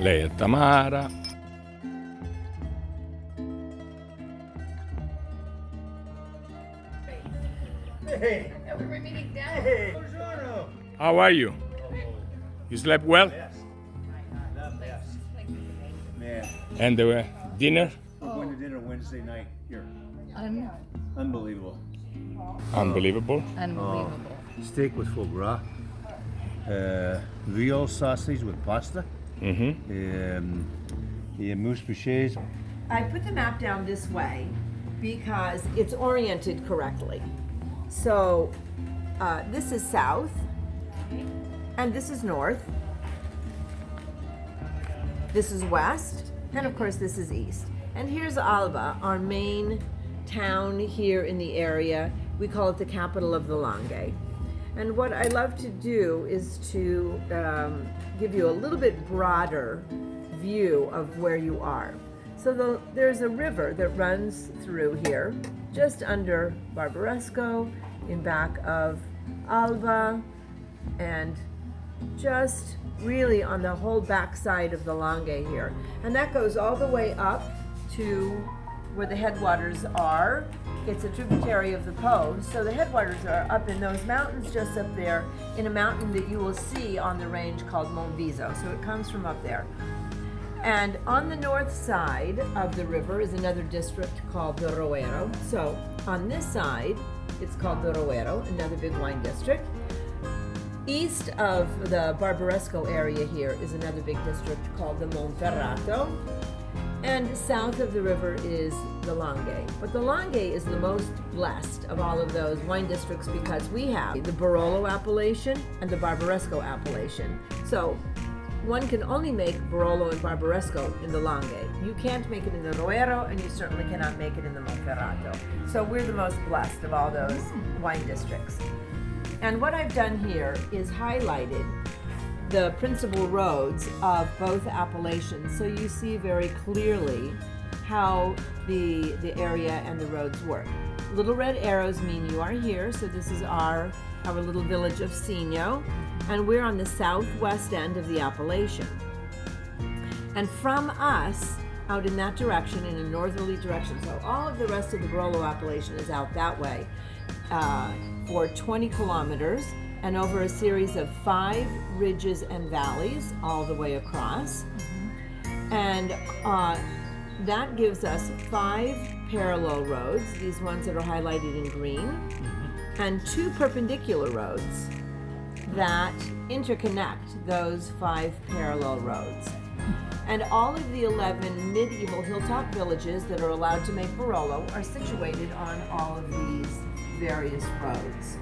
Lei è Tamara. Hey, We're meeting down. hey, buongiorno. How are you? You slept well? Yes. Yes. Man, And the dinner? we're going to dinner Wednesday night here. Unbelievable. Unbelievable. Steak with foie gras. Veal sausage with pasta. Mousse bouchées. I put the map down this way because it's oriented correctly. So this is south, and this is north. This is west, and of course this is east. And here's Alba, our main town here in the area. We call it the capital of the Langhe. And what I love to do is to give you a little bit broader view of where you are. So there's a river that runs through here, just under Barbaresco, in back of Alba, and just really on the whole backside of the Langhe here. And that goes all the way up to where the headwaters are. It's a tributary of the Po, so the headwaters are up in those mountains just up there, in a mountain that you will see on the range called Monviso. So it comes from up there. And on the north side of the river is another district called the Roero. So on this side, it's called the Roero, another big wine district. East of the Barbaresco area here is another big district called the Monferrato. And south of the river is the Langhe. But the Langhe is the most blessed of all of those wine districts because we have the Barolo appellation and the Barbaresco appellation. So one can only make Barolo and Barbaresco in the Langhe. You can't make it in the Roero, and you certainly cannot make it in the Monferrato. So we're the most blessed of all those wine districts. And what I've done here is highlighted the principal roads of both appellations, so you see very clearly how the area and the roads work. Little red arrows mean you are here, so this is our little village of Signo, and we're on the southwest end of the appellation. And from us, out in that direction, in a northerly direction, so all of the rest of the Barolo appellation is out that way for 20 kilometers, and over a series of 5 ridges and valleys all the way across. And that gives us 5 parallel roads, these ones that are highlighted in green, and 2 perpendicular roads that interconnect those 5 parallel roads. And all of the 11 medieval hilltop villages that are allowed to make Barolo are situated on all of these various roads.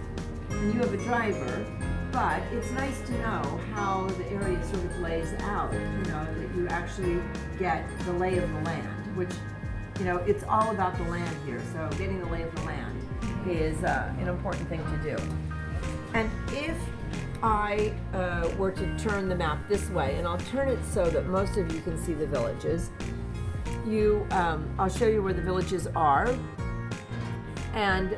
And you have a driver, but it's nice to know how the area sort of lays out, that you actually get the lay of the land, which, it's all about the land here. So getting the lay of the land is an important thing to do. And if I were to turn the map this way, and I'll turn it so that most of you can see the villages, I'll show you where the villages are. And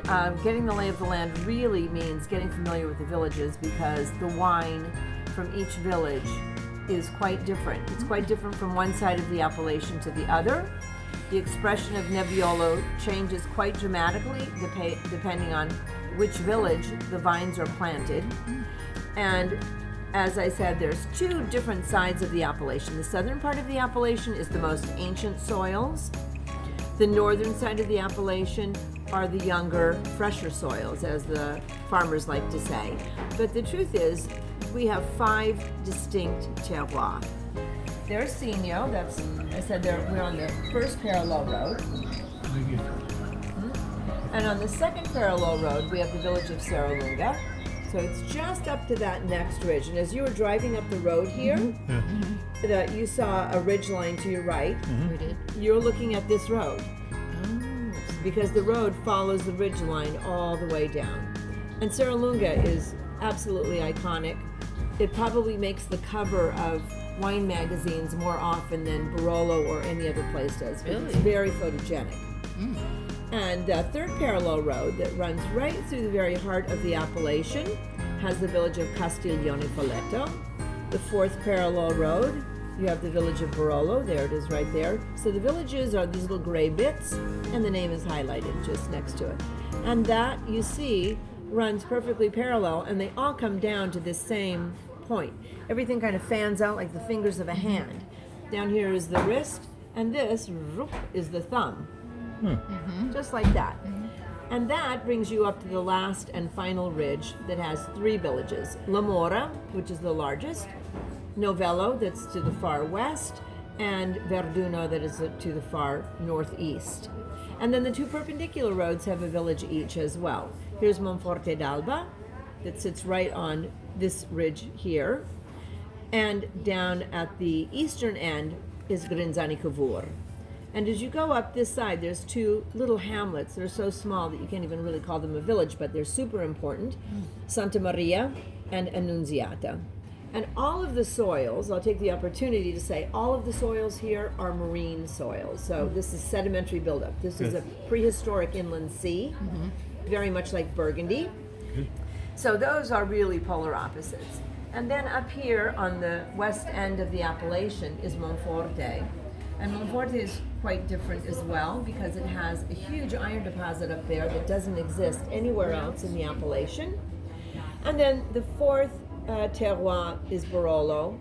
getting the lay of the land really means getting familiar with the villages, because the wine from each village is quite different. It's quite different from one side of the appellation to the other. The expression of Nebbiolo changes quite dramatically depending on which village the vines are planted. And as I said, there's 2 different sides of the appellation. The southern part of the appellation is the most ancient soils. The northern side of the appellation are the younger, fresher soils, as the farmers like to say. But the truth is, we have 5 distinct terroirs. There's Signo, we're on the first parallel road. And on the second parallel road, we have the village of Serralunga. So it's just up to that next ridge. And as you were driving up the road here, you saw a ridge line to your right. We did. You're looking at this road, because the road follows the ridge line all the way down. And Serralunga is absolutely iconic. It probably makes the cover of wine magazines more often than Barolo or any other place does. Really? It's very photogenic. And the third parallel road that runs right through the very heart of the appellation has the village of Castiglione Folletto. The fourth parallel road you have the village of Barolo. There it is right there. So the villages are these little gray bits, and the name is highlighted just next to it. And that, you see, runs perfectly parallel, and they all come down to this same point. Everything kind of fans out like the fingers of a hand. Down here is the wrist, and this is the thumb. Just like that. And that brings you up to the last and final ridge that has 3 villages. La Mora, which is the largest, Novello, that's to the far west, and Verduno, that is to the far northeast. And then the 2 perpendicular roads have a village each as well. Here's Monforte d'Alba, that sits right on this ridge here. And down at the eastern end is Grinzani Cavour. And as you go up this side, there's 2 little hamlets that are so small that you can't even really call them a village, but they're super important. Santa Maria and Annunziata. And all of the soils, I'll take the opportunity to say, all of the soils here are marine soils. So this is sedimentary buildup. This is a prehistoric inland sea, very much like Burgundy. So those are really polar opposites. And then up here on the west end of the appellation is Monforte. And Monforte is quite different as well because it has a huge iron deposit up there that doesn't exist anywhere else in the appellation. And then the 4th terroir is Barolo,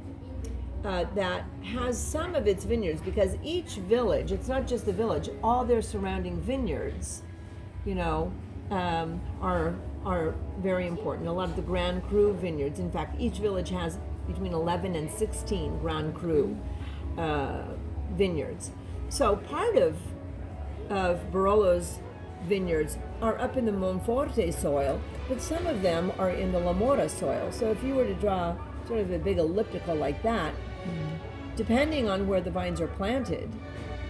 that has some of its vineyards, because each village, it's not just the village, all their surrounding vineyards, are very important. A lot of the Grand Cru vineyards, in fact, each village has between 11 and 16 Grand Cru vineyards. So part of Barolo's vineyards are up in the Monforte soil, but some of them are in the La Mora soil. So if you were to draw sort of a big elliptical like that, depending on where the vines are planted,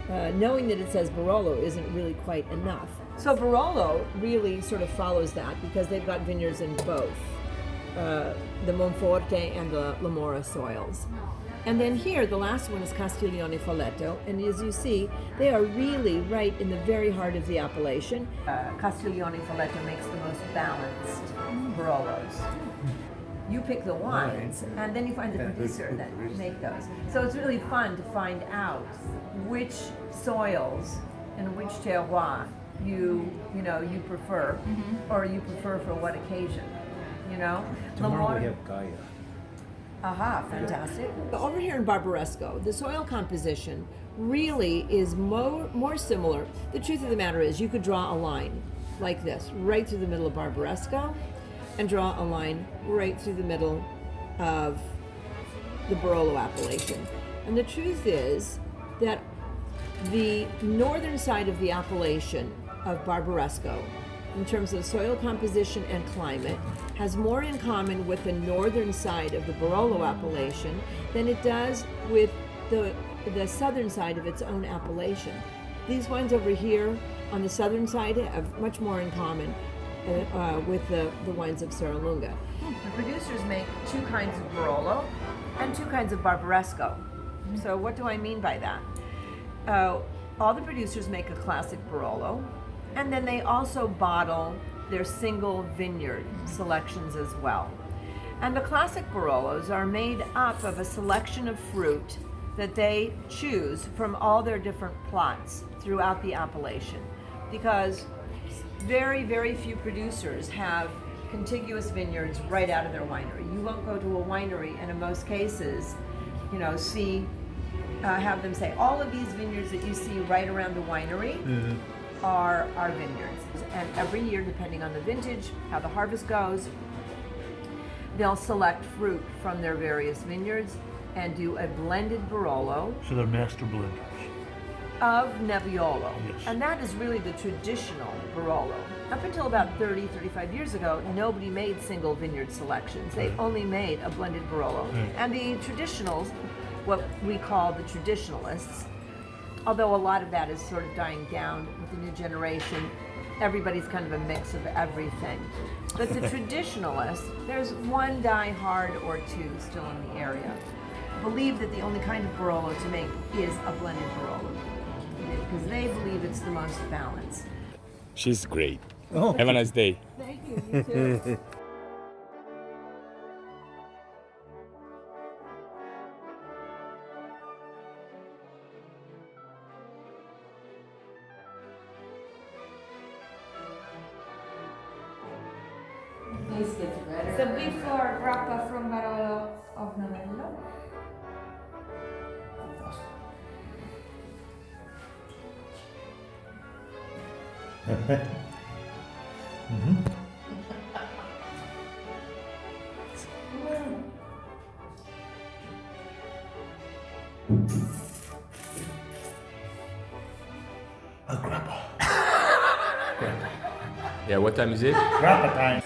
knowing that it says Barolo isn't really quite enough. So Barolo really sort of follows that because they've got vineyards in both the Monforte and the La Mora soils. And then here, the last one is Castiglione Folletto, and as you see, they are really right in the very heart of the appellation. Castiglione Folletto makes the most balanced Barolos. You pick the wines, and then you find the producer that make those. So it's really fun to find out which soils and which terroir you prefer, or you prefer for what occasion. Tomorrow we have Gaia. Aha, fantastic. Over here in Barbaresco, the soil composition really is more similar. The truth of the matter is you could draw a line like this, right through the middle of Barbaresco, and draw a line right through the middle of the Barolo appellation. And the truth is that the northern side of the appellation of Barbaresco, in terms of soil composition and climate, has more in common with the northern side of the Barolo appellation than it does with the southern side of its own appellation. These wines over here on the southern side have much more in common with the wines of Serralunga. The producers make 2 kinds of Barolo and 2 kinds of Barbaresco. So what do I mean by that? All the producers make a classic Barolo, and then they also bottle their single vineyard selections as well. And the classic Barolos are made up of a selection of fruit that they choose from all their different plots throughout the appellation, because very, very few producers have contiguous vineyards right out of their winery. You won't go to a winery and in most cases, have them say, all of these vineyards that you see right around the winery are our vineyards. And every year, depending on the vintage, how the harvest goes, they'll select fruit from their various vineyards and do a blended Barolo. So they're master blenders. Of Nebbiolo. Yes. And that is really the traditional Barolo. Up until about 30, 35 years ago, nobody made single vineyard selections. They only made a blended Barolo. And the traditionals, what we call the traditionalists, although a lot of that is sort of dying down with the new generation, everybody's kind of a mix of everything. But the traditionalists, there's one die-hard or 2 still in the area, believe that the only kind of Barolo to make is a blended Barolo, because they believe it's the most balanced. She's great. Oh. Have a nice day. Thank you, you too. always gets better. The beef or grappa from Barolo of Novello. Yeah, what time is it? Grappa time.